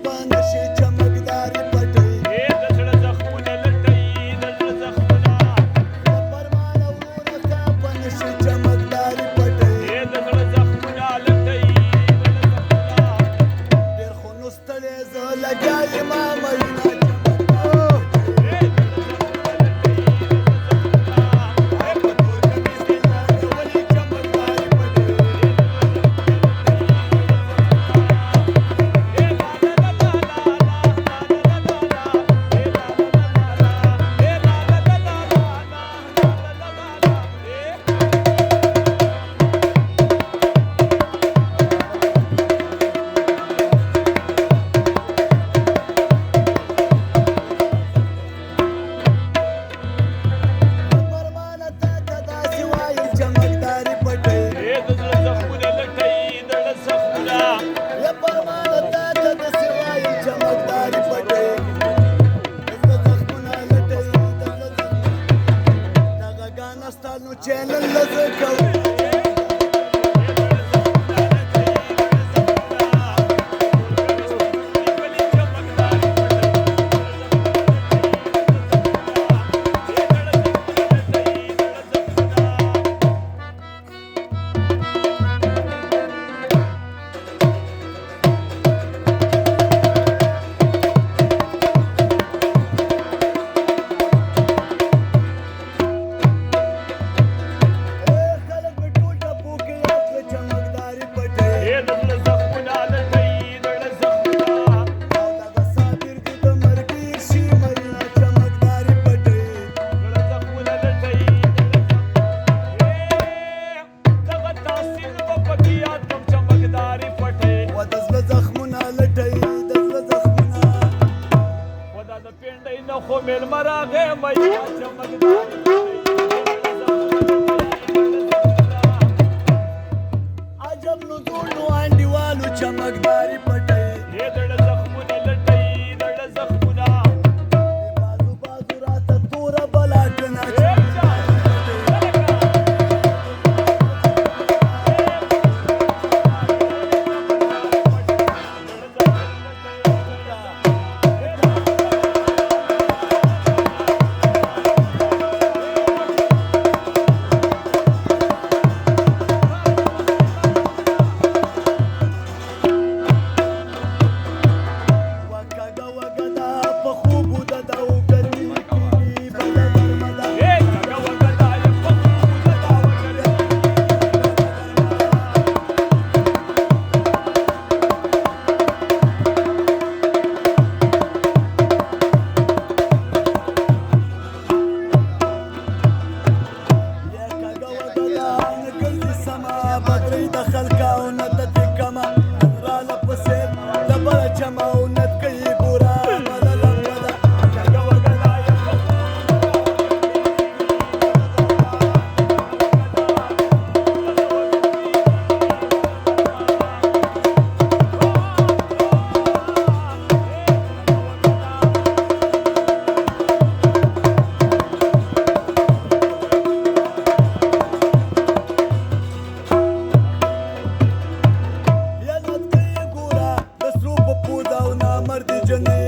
په نشي چمکداري پټوي د زړه زخمونه لټوي د زړه زخمونه فرمان ورونه ستا په نشي چمکداري پټوي د زړه زخمونه لټوي د زړه زخمونه ډېر خو نو ستړی زه لګیا یمه مړینه چینل لزه کوي خو مېلمه راغی میا چمکداري عجب نزول نو انډیوالو چمکداري پټوي د زړه زخمونه لټوي د زړه زخمونه بازو بازو راته توره بلاټنه مرد جنة